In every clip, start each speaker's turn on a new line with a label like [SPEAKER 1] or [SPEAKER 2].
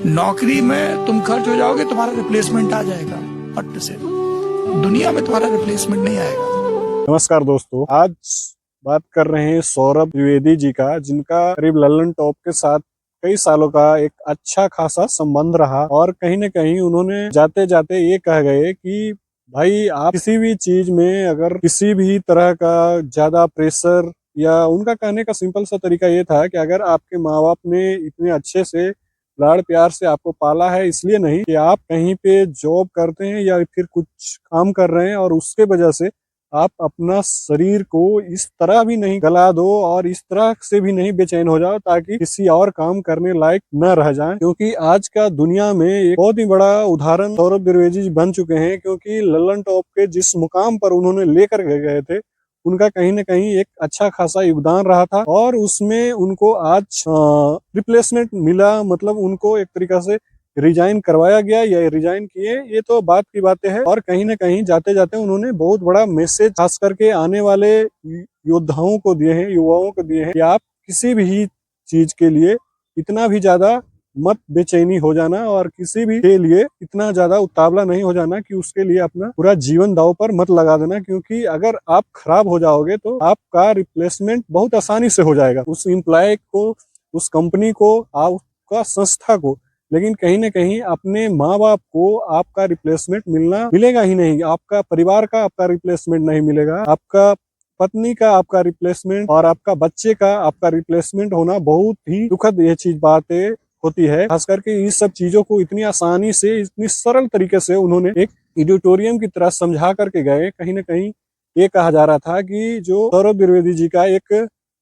[SPEAKER 1] नौकरी में तुम खर्च हो जाओगे, तुम्हारा रिप्लेसमेंट आ जाएगा, पट से। दुनिया में तुम्हारा रिप्लेसमेंट नहीं आएगा।
[SPEAKER 2] नमस्कार दोस्तों, आज बात कर रहे हैं सौरभ द्विवेदी जी का, जिनका करीब लल्लन टॉप के साथ कई सालों का एक अच्छा खासा संबंध रहा। और कहीं न कहीं उन्होंने जाते जाते ये कह गए कि भाई, आप किसी भी चीज में अगर किसी भी तरह का ज्यादा प्रेशर, या उनका कहने का सिंपल सा तरीका ये था कि अगर आपके माँ बाप ने इतने अच्छे से लाड़ प्यार से आपको पाला है, इसलिए नहीं कि आप कहीं पे जॉब करते हैं या फिर कुछ काम कर रहे हैं और उसके वजह से आप अपना शरीर को इस तरह भी नहीं गला दो और इस तरह से भी नहीं बेचैन हो जाओ ताकि किसी और काम करने लायक न रह जाएं। क्योंकि आज का दुनिया में एक बहुत ही बड़ा उदाहरण सौरभ द्विवेदी जी बन चुके हैं, क्योंकि लल्लन टॉप के जिस मुकाम पर उन्होंने लेकर गए थे, उनका कहीं न कहीं एक अच्छा खासा योगदान रहा था और उसमें उनको आज रिप्लेसमेंट मिला। मतलब उनको एक तरीका से रिजाइन करवाया गया या रिजाइन किए, ये तो बात की बातें है। और कहीं न कहीं जाते जाते उन्होंने बहुत बड़ा मैसेज खास करके आने वाले योद्धाओं को दिए हैं, युवाओं को दिए हैं कि आप किसी भी चीज के लिए इतना भी ज्यादा मत बेचैनी हो जाना और किसी भी के लिए इतना ज्यादा उतावला नहीं हो जाना कि उसके लिए अपना पूरा जीवन दांव पर मत लगा देना। क्योंकि अगर आप खराब हो जाओगे तो आपका रिप्लेसमेंट बहुत आसानी से हो जाएगा, उस एम्प्लॉय को, उस कंपनी को, आपका संस्था को। लेकिन कहीं न कहीं अपने माँ बाप को आपका रिप्लेसमेंट मिलेगा ही नहीं, आपका परिवार का आपका रिप्लेसमेंट नहीं मिलेगा, आपका पत्नी का आपका रिप्लेसमेंट और आपका बच्चे का आपका रिप्लेसमेंट होना बहुत ही दुखद ये चीज बातें होती है। खास करके इस सब चीजों को इतनी आसानी से, इतनी सरल तरीके से उन्होंने एक एडिटोरियम की तरह समझा करके गए। कहीं न कहीं ये कहा जा रहा था कि जो सौरभ द्विवेदी जी का एक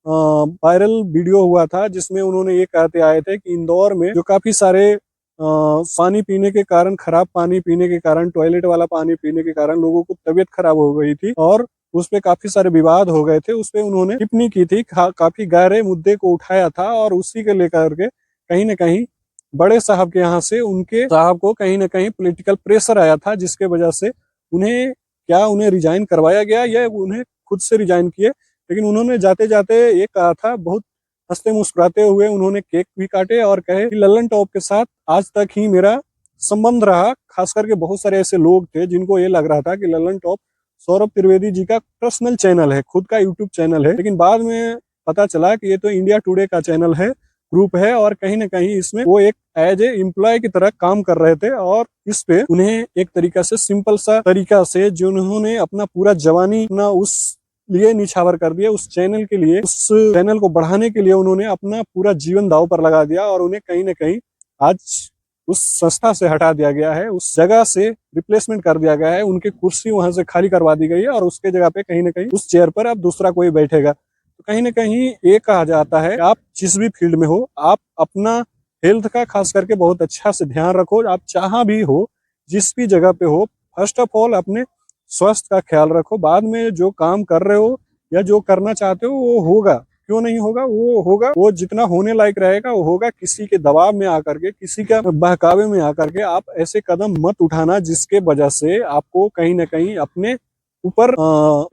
[SPEAKER 2] वायरल वीडियो हुआ था जिसमें उन्होंने ये कहते आए थे कि इंदौर में जो काफी सारे पानी पीने के कारण, खराब पानी पीने के कारण, टॉयलेट वाला पानी पीने के कारण लोगों को तबीयत खराब हो गई थी और उस पे काफी सारे विवाद हो गए थे। उस पे उन्होंने टिप्पणी की थी, काफी गहरे मुद्दे को उठाया था और उसी के लेकर के कहीं न कहीं बड़े साहब के यहाँ से उनके साहब को कहीं न कहीं पॉलिटिकल प्रेशर आया था, जिसके वजह से उन्हें रिजाइन करवाया गया या उन्हें खुद से रिजाइन किए। लेकिन उन्होंने जाते जाते ये कहा था, बहुत हंसते मुस्कुराते हुए उन्होंने केक भी काटे और कहे कि लल्लन टॉप के साथ आज तक ही मेरा संबंध रहा। खास करके बहुत सारे ऐसे लोग थे जिनको ये लग रहा था कि लल्लन टॉप सौरभ त्रिवेदी जी का पर्सनल चैनल है, खुद का यूट्यूब चैनल है। लेकिन बाद में पता चला कि ये तो इंडिया टुडे का चैनल है, ग्रुप है, और कहीं न कहीं इसमें वो एक एज ए एम्प्लॉय की तरह काम कर रहे थे। और इस पे उन्हें एक तरीका से, सिंपल सा तरीका से, जो उन्होंने अपना पूरा जवानी अपना उस लिए निछावर कर दिया, उस चैनल के लिए, उस चैनल को बढ़ाने के लिए उन्होंने अपना पूरा जीवन दांव पर लगा दिया और उन्हें कहीं न कहीं आज उस संस्था से हटा दिया गया है, उस जगह से रिप्लेसमेंट कर दिया गया है, उनकी कुर्सी वहां से खाली करवा दी गई है और उसके जगह पे कहीं न कहीं उस चेयर पर अब दूसरा कोई बैठेगा। तो कहीं न कहीं ये कहा जाता है, आप जिस भी फील्ड में हो, आप अपना हेल्थ का खास करके बहुत अच्छा से ध्यान रखो। आप जहां भी हो, जिस भी जगह पे हो, फर्स्ट ऑफ ऑल अपने स्वास्थ्य का ख्याल रखो। बाद में जो काम कर रहे हो या जो करना चाहते हो वो होगा, क्यों नहीं होगा, वो होगा, वो जितना होने लायक रहेगा वो होगा। किसी के दबाव में आकर के, किसी का बहकावे में आकर के आप ऐसे कदम मत उठाना जिसके वजह से आपको कहीं ना कहीं अपने ऊपर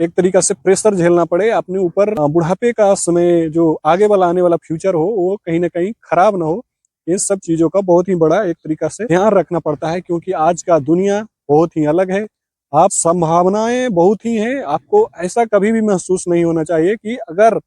[SPEAKER 2] एक तरीका से प्रेशर झेलना पड़े, अपने ऊपर बुढ़ापे का समय, जो आगे वाला आने वाला फ्यूचर हो, वो कहीं ना कहीं खराब ना हो। इन सब चीजों का बहुत ही बड़ा एक तरीका से ध्यान रखना पड़ता है, क्योंकि आज का दुनिया बहुत ही अलग है। आप संभावनाएं बहुत ही हैं। आपको ऐसा कभी भी महसूस नहीं होना चाहिए कि अगर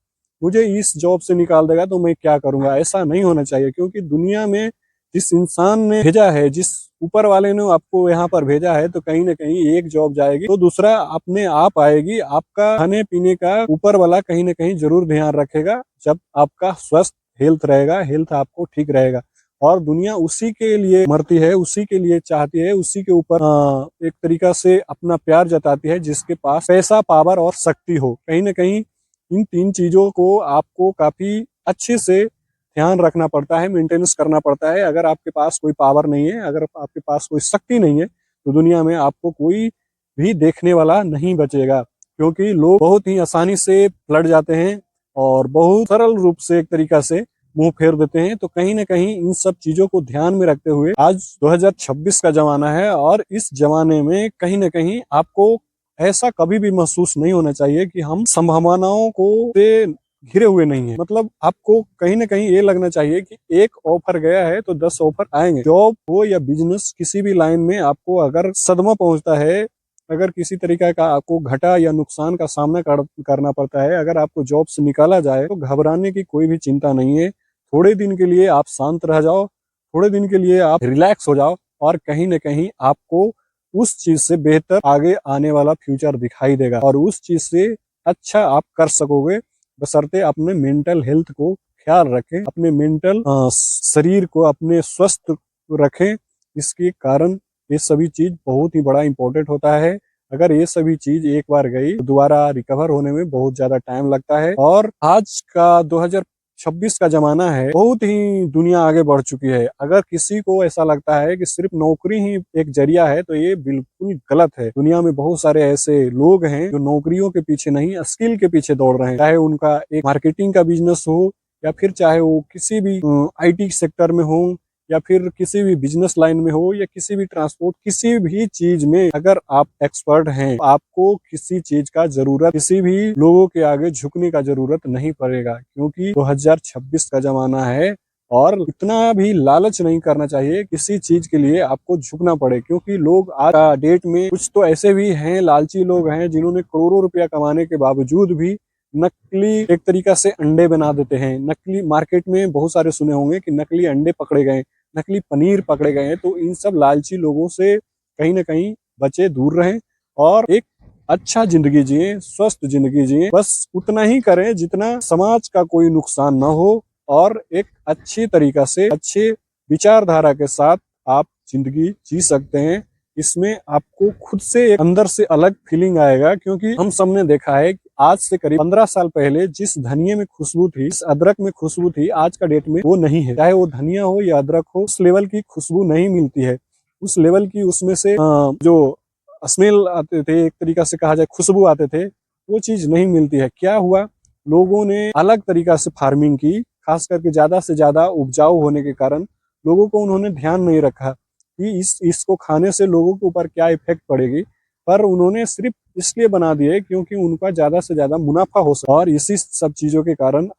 [SPEAKER 2] मुझे इस जॉब से निकाल देगा तो मैं क्या करूंगा, ऐसा नहीं होना चाहिए। क्योंकि दुनिया में जिस इंसान ने भेजा है, जिस ऊपर वाले ने आपको यहाँ पर भेजा है, तो कहीं ना कहीं एक जॉब जाएगी तो दूसरा अपने आप आएगी। आपका खाने पीने का ऊपर वाला कहीं ना कहीं जरूर ध्यान रखेगा जब आपका स्वस्थ हेल्थ रहेगा, हेल्थ आपको ठीक रहेगा। और दुनिया उसी के लिए मरती है, उसी के लिए चाहती है, उसी के ऊपर एक तरीका से अपना प्यार जताती है जिसके पास पैसा, पावर और शक्ति हो। कहीं ना कहीं इन तीन चीजों को आपको काफी अच्छे से ध्यान रखना पड़ता है, मेंटेनेंस करना पड़ता है। अगर आपके पास कोई पावर नहीं है, अगर आपके पास कोई शक्ति नहीं है, तो दुनिया में आपको कोई भी देखने वाला नहीं बचेगा। क्योंकि लोग बहुत ही आसानी से लड़ जाते हैं और बहुत सरल रूप से एक तरीका से मुंह फेर देते हैं। तो कहीं ना कहीं इन सब चीजों को ध्यान में रखते हुए, आज 2026 का जमाना है और इस जमाने में कहीं ना कहीं आपको ऐसा कभी भी महसूस नहीं होना चाहिए कि हम संभावनाओं को से घिरे हुए नहीं है। मतलब आपको कहीं ना कहीं ये लगना चाहिए कि एक ऑफर गया है तो 10 ऑफर आएंगे। जॉब हो या बिजनेस, किसी भी लाइन में आपको अगर सदमा पहुंचता है, अगर किसी तरीके का आपको घाटा या नुकसान का सामना करना पड़ता है, अगर आपको जॉब से निकाला जाए, तो घबराने की कोई भी चिंता नहीं है। थोड़े दिन के लिए आप शांत रह जाओ, थोड़े दिन के लिए आप रिलैक्स हो जाओ, और कहीं ना कहीं आपको उस चीज से बेहतर आगे आने वाला फ्यूचर दिखाई देगा, और उस चीज से अच्छा आप कर सकोगे, बशर्ते अपने मेंटल हेल्थ को ख्याल रखें, अपने मेंटल शरीर को अपने स्वस्थ रखें। इसके कारण ये सभी चीज बहुत ही बड़ा इंपॉर्टेंट होता है। अगर ये सभी चीज एक बार गई तो दोबारा रिकवर होने में बहुत ज्यादा टाइम लगता है। और आज का 2026 का जमाना है, बहुत ही दुनिया आगे बढ़ चुकी है। अगर किसी को ऐसा लगता है कि सिर्फ नौकरी ही एक जरिया है, तो ये बिल्कुल गलत है। दुनिया में बहुत सारे ऐसे लोग हैं जो नौकरियों के पीछे नहीं, स्किल के पीछे दौड़ रहे हैं। चाहे उनका एक मार्केटिंग का बिजनेस हो, या फिर चाहे वो किसी भी IT सेक्टर में हो, या फिर किसी भी बिजनेस लाइन में हो, या किसी भी ट्रांसपोर्ट, किसी भी चीज में अगर आप एक्सपर्ट हैं, तो आपको किसी चीज का जरूरत, किसी भी लोगों के आगे झुकने का जरूरत नहीं पड़ेगा, क्योंकि 2026 का जमाना है। और इतना भी लालच नहीं करना चाहिए किसी चीज के लिए आपको झुकना पड़े, क्योंकि लोग आज का डेट में कुछ तो ऐसे भी हैं, लालची लोग हैं, जिन्होंने करोड़ों रुपया कमाने के बावजूद भी नकली एक तरीका से अंडे बना देते हैं। नकली मार्केट में बहुत सारे सुने होंगे कि नकली अंडे पकड़े गए, नकली पनीर पकड़े गए हैं। तो इन सब लालची लोगों से कहीं ना कहीं बचे, दूर रहें, और एक अच्छा जिंदगी जिए, स्वस्थ जिंदगी जिए। बस उतना ही करें जितना समाज का कोई नुकसान ना हो, और एक अच्छी तरीका से, अच्छे विचारधारा के साथ आप जिंदगी जी सकते हैं। इसमें आपको खुद से एक अंदर से अलग फीलिंग आएगा, क्योंकि हम सबने देखा है कि आज से करीब 15 साल पहले जिस धनिये में खुशबू थी, इस अदरक में खुशबू थी, आज का डेट में वो नहीं है। चाहे वो धनिया हो या अदरक हो, उस लेवल की खुशबू नहीं मिलती है। उस लेवल की उसमें से जो स्मेल आते थे, एक तरीका से कहा जाए खुशबू आते थे, वो चीज नहीं मिलती है। क्या हुआ, लोगों ने अलग तरीका से फार्मिंग की, खास करके ज्यादा से ज्यादा उपजाऊ होने के कारण लोगों को उन्होंने ध्यान नहीं रखा कि इसको खाने से लोगों के ऊपर क्या इफेक्ट पड़ेगी, पर उन्होंने सिर्फ इसलिए बना दिए क्योंकि उनका ज्यादा से ज्यादा मुनाफा हो सके। और इसी सब चीजों के कारण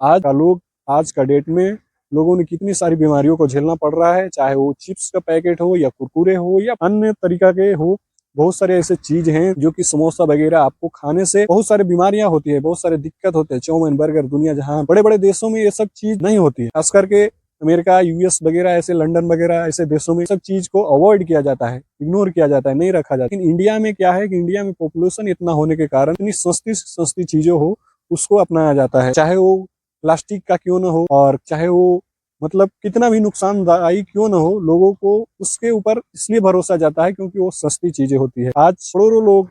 [SPEAKER 2] आज का डेट में लोगों ने कितनी सारी बीमारियों को झेलना पड़ रहा है, चाहे वो चिप्स का पैकेट हो, या कुरकुरे हो, या अन्य तरीका के हो। बहुत सारे ऐसे चीज हैं जो कि समोसा वगैरह आपको खाने से बहुत सारी बीमारियां होती है, बहुत सारे दिक्कत होते हैं। चाउमीन, बर्गर, दुनिया जहाँ बड़े बड़े देशों में ये सब चीज नहीं होती है, खास करके अमेरिका, US वगैरह, ऐसे लंदन वगैरह ऐसे देशों में सब चीज को अवॉइड किया जाता है, इग्नोर किया जाता है, नहीं रखा जाता। लेकिन इंडिया में क्या है कि इंडिया में पॉपुलेशन इतना होने के कारण इतनी सस्ती सस्ती चीजें हो, उसको अपनाया जाता है, चाहे वो प्लास्टिक का क्यों ना हो, और चाहे वो मतलब कितना भी नुकसानदायी क्यों ना हो, लोगों को उसके ऊपर इसलिए भरोसा जाता है क्योंकि वो सस्ती चीजें होती है। आज करोड़ों लोग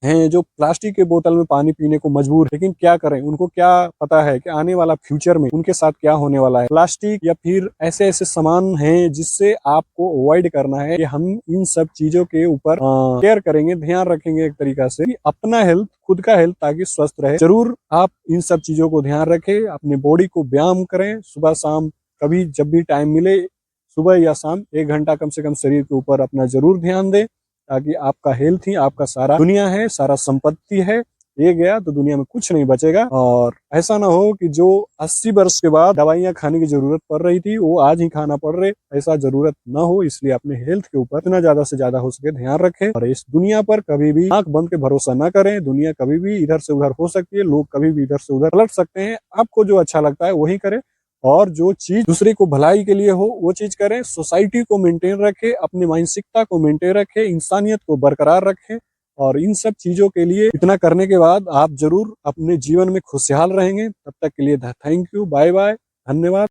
[SPEAKER 2] हैं जो प्लास्टिक के बोतल में पानी पीने को मजबूर है, लेकिन क्या करें, उनको क्या पता है कि आने वाला फ्यूचर में उनके साथ क्या होने वाला है। प्लास्टिक या फिर ऐसे ऐसे सामान हैं जिससे आपको अवॉइड करना है, कि हम इन सब चीजों के ऊपर केयर करेंगे, ध्यान रखेंगे एक तरीका से, कि अपना हेल्थ, खुद का हेल्थ ताकि स्वस्थ रहे। जरूर आप इन सब चीजों को ध्यान रखें, अपने बॉडी को व्यायाम करें, सुबह शाम कभी जब भी टाइम मिले, सुबह या शाम 1 घंटा कम से कम शरीर के ऊपर अपना जरूर ध्यान दें, ताकि आपका हेल्थ ही आपका सारा दुनिया है, सारा संपत्ति है। ये गया तो दुनिया में कुछ नहीं बचेगा। और ऐसा ना हो कि जो 80 वर्ष के बाद दवाइयां खाने की जरूरत पड़ रही थी, वो आज ही खाना पड़ रहे, ऐसा जरूरत ना हो। इसलिए अपने हेल्थ के ऊपर इतना ज्यादा से ज्यादा हो सके ध्यान रखें, और इस दुनिया पर कभी भी आंख बंद के भरोसा ना करें। दुनिया कभी भी इधर से उधर हो सकती है, लोग कभी भी इधर से उधर पलट सकते हैं। आपको जो अच्छा लगता है वही करें, और जो चीज दूसरे को भलाई के लिए हो वो चीज करें। सोसाइटी को मेंटेन रखें, अपनी मानसिकता को मेंटेन रखें, इंसानियत को बरकरार रखें। और इन सब चीजों के लिए इतना करने के बाद आप जरूर अपने जीवन में खुशहाल रहेंगे। तब तक के लिए थैंक यू, बाय बाय, धन्यवाद।